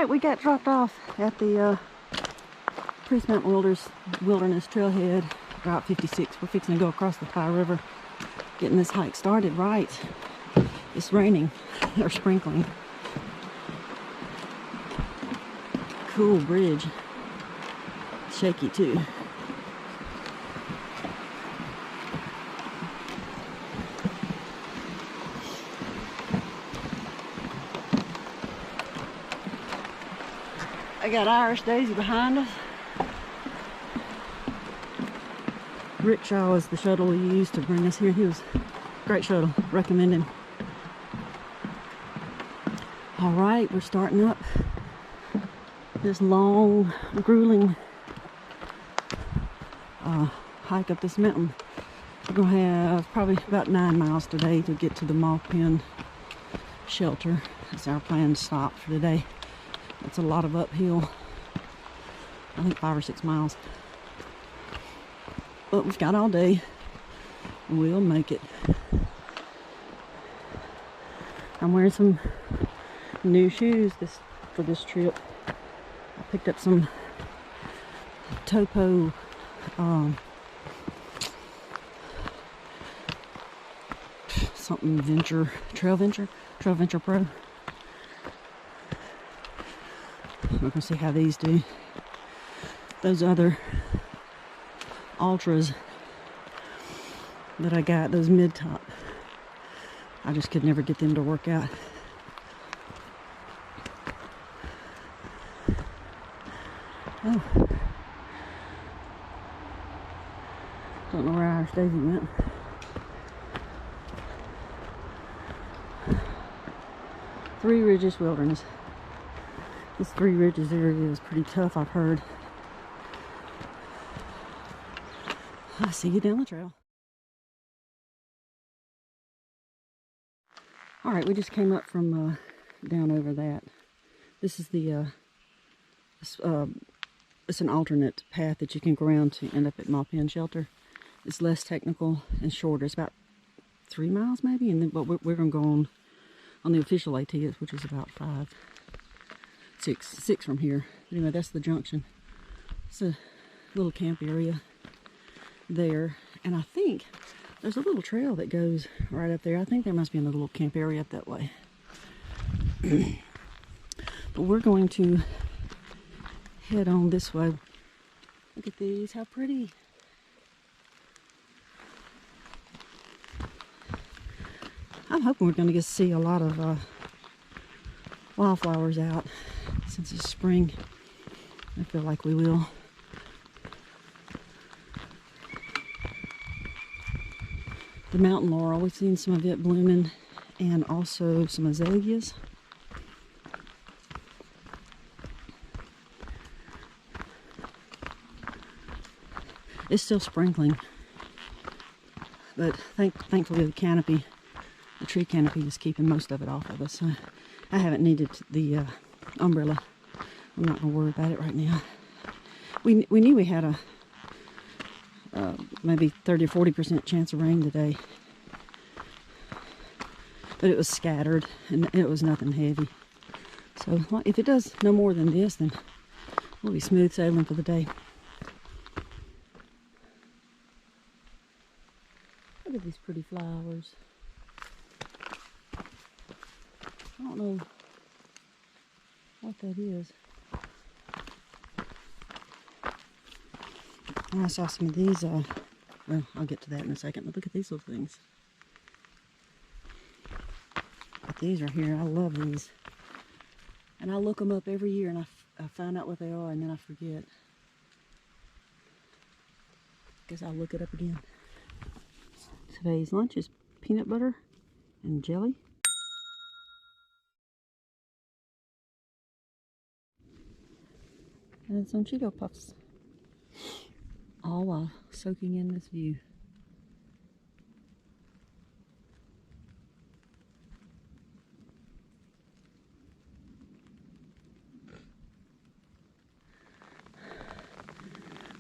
Alright, we got dropped off at the Priest Mountain Wilderness Trailhead, Route 56. We're fixing to go across the Tye River, getting this hike started right. It's raining, or sprinkling. Cool bridge. Shaky too. I got Irish Daisy behind us. Rickshaw is the shuttle we used to bring us here. He was a great shuttle. Recommend him. Alright, we're starting up this long, grueling hike up this mountain. We're going to have probably about 9 miles today to get to the Maupin Shelter. That's our planned stop for today. It's a lot of uphill. I think 5 or 6 miles. But we've got all day. We'll make it. I'm wearing some new shoes for this trip. I picked up some Topo something Trail Venture Pro. We're gonna see how these do. Those other Ultras that I got, those mid-top, I just could never get them to work out. Oh, don't know where Irish Daisy went. Three Ridges Wilderness. This Three Ridges area is pretty tough, I've heard. I see you down the trail. Alright, we just came up from down over that. This is the it's an alternate path that you can go around to end up at Maupin Shelter. It's less technical and shorter. It's about 3 miles maybe, and then but we're gonna go on the official ATS, which is about 6 from here. Anyway, that's the junction. It's a little camp area there, and I think there's a little trail that goes right up there. I think there must be a little camp area up that way. But we're going to head on this way. Look at these, how pretty. I'm hoping we're going to get to see a lot of wildflowers out since it's spring. I feel like we will. The mountain laurel, we've seen some of it blooming, and also some azaleas. It's still sprinkling, but thankfully the tree canopy is keeping most of it off of us. So I haven't needed the umbrella. I'm not going to worry about it right now. We knew we had a maybe 30 or 40% chance of rain today, but it was scattered and it was nothing heavy. So if it does no more than this, then we'll be smooth sailing for the day. Look at these pretty flowers. I don't know what that is. I saw some of these, well, I'll get to that in a second, but look at these little things. But these are here, I love these. And I look them up every year and I find out what they are and then I forget. Guess I'll look it up again. Today's lunch is peanut butter and jelly. And some Cheeto Puffs. All while soaking in this view.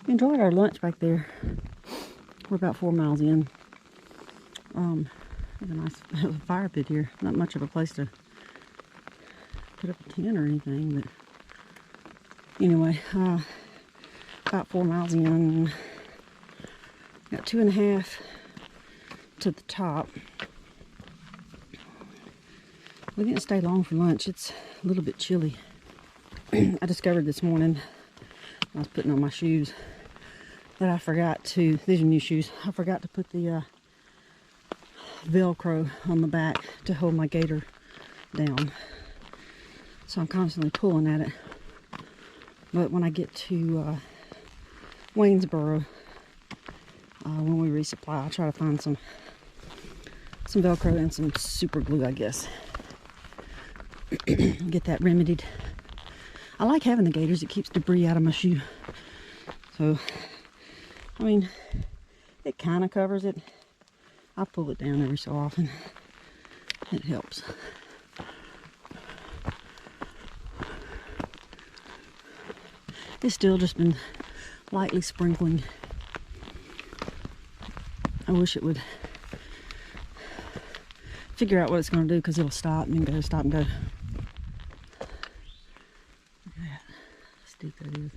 We enjoyed our lunch back there. We're about 4 miles in. There's a nice fire pit here. Not much of a place to put up a tent or anything, but Anyway, about 4 miles in, got 2.5 to the top. We didn't stay long for lunch. It's a little bit chilly. I discovered this morning, I was putting on my shoes, that I forgot to, these are new shoes, I forgot to put the Velcro on the back to hold my gaiter down. So I'm constantly pulling at it. But when I get to Waynesboro, when we resupply, I'll try to find some Velcro and some super glue, I guess. Get that remedied. I like having the gaiters. It keeps debris out of my shoe. So, I mean, it kind of covers it. I pull it down every so often. It helps. It's still just been lightly sprinkling. I wish it would figure out what it's going to do, because it'll stop and go, stop and go. Look at that, how steep that is.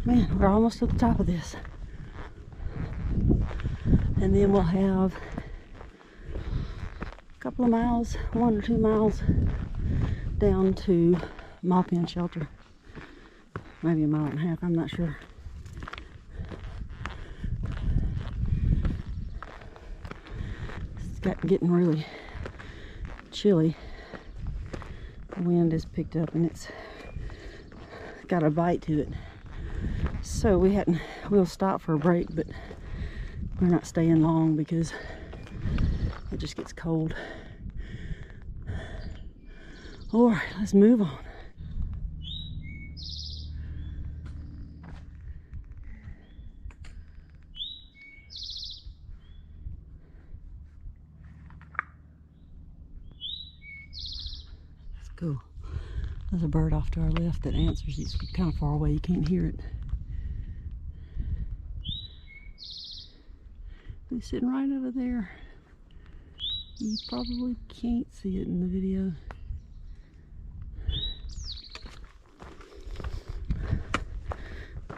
Man, we're almost to the top of this. And then we'll have a couple of miles, 1 or 2 miles down to Maupin Shelter. Maybe 1.5 miles, I'm not sure. It's getting really chilly. The wind has picked up and it's got a bite to it. So we'll stop for a break, but we're not staying long because it just gets cold. Alright, let's move on. Let's go. There's a bird off to our left that answers. He's kind of far away, you can't hear it. He's sitting right over there. You probably can't see it in the video.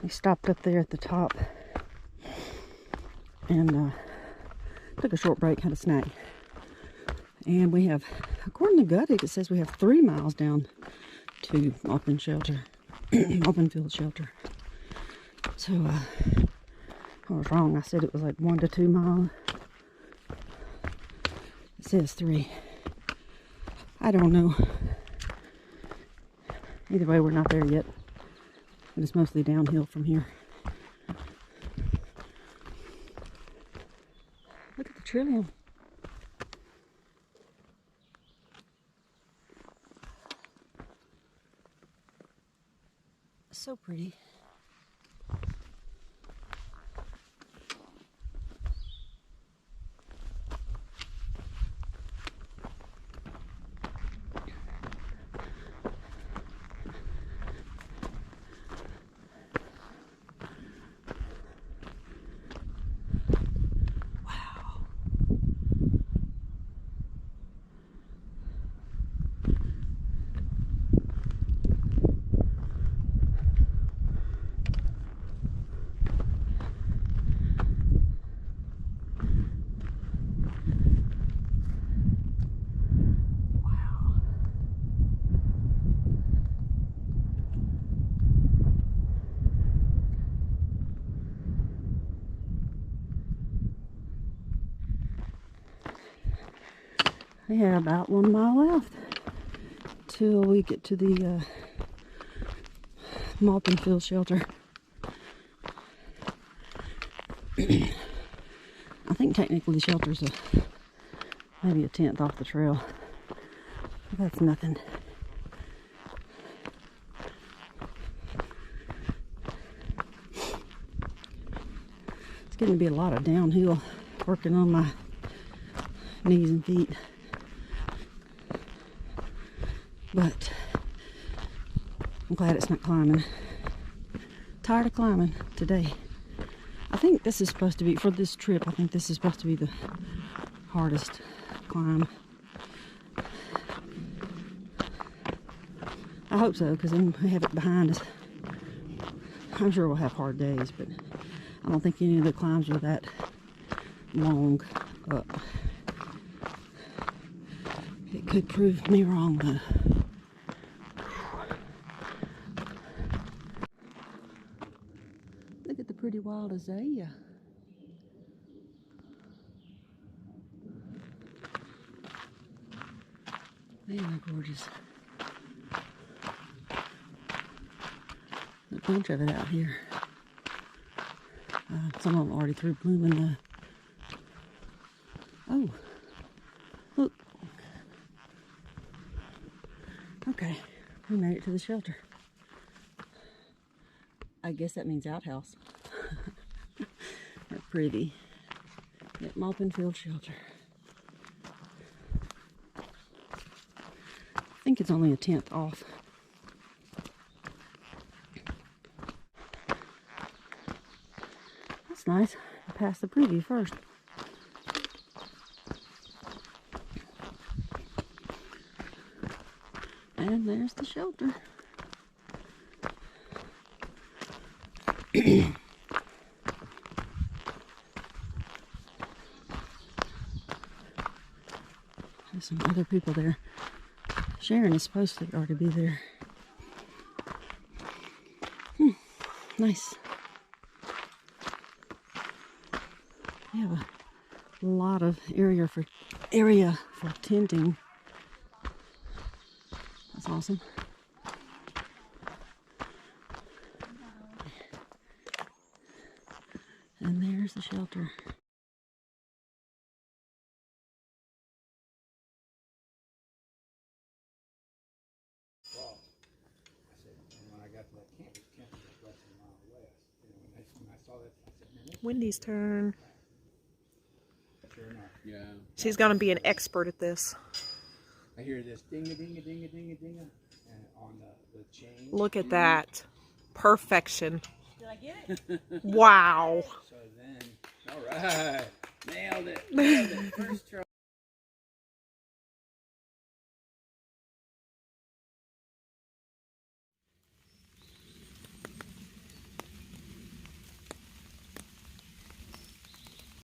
We stopped up there at the top and took a short break, had a snack. And we have, according to Gutted, it says we have 3 miles down to Maupin Shelter, Maupin Fields Shelter. So, I was wrong. I said it was like 1 to 2 miles. It says 3. I don't know. Either way, we're not there yet. But it's mostly downhill from here. Look at the trillium. So pretty. We have about 1 mile left till we get to the Maupin Fields Shelter. I think technically the shelter's maybe a 1/10 off the trail. But that's nothing. It's getting to be a lot of downhill working on my knees and feet. But I'm glad it's not climbing. Tired of climbing today. I think this is supposed to be, for this trip, I think this is supposed to be the hardest climb. I hope so, because then we have it behind us. I'm sure we'll have hard days, but I don't think any of the climbs are that long up. It could prove me wrong, though. Look at the pretty wild azalea. Man, they're gorgeous. There's a bunch of it out here. Some of them already through blooming. Oh, look. Okay, we made it to the shelter. I guess that means outhouse. They're pretty. At Maupin Fields Shelter. I think it's only a 10th off. That's nice. I passed the preview first. And there's the shelter. There's some other people there. Sharon is supposed to already be there. Nice. We have a lot of area for tenting. That's awesome. And there's the shelter. Wendy's turn. Sure enough, yeah. She's gonna be an expert at this. I hear this ding-a-ding-a-ding-a-ding-a-ding-a on the chain. Look at that. Perfection. Did I get it? Wow. So then, all right, nailed it. First try.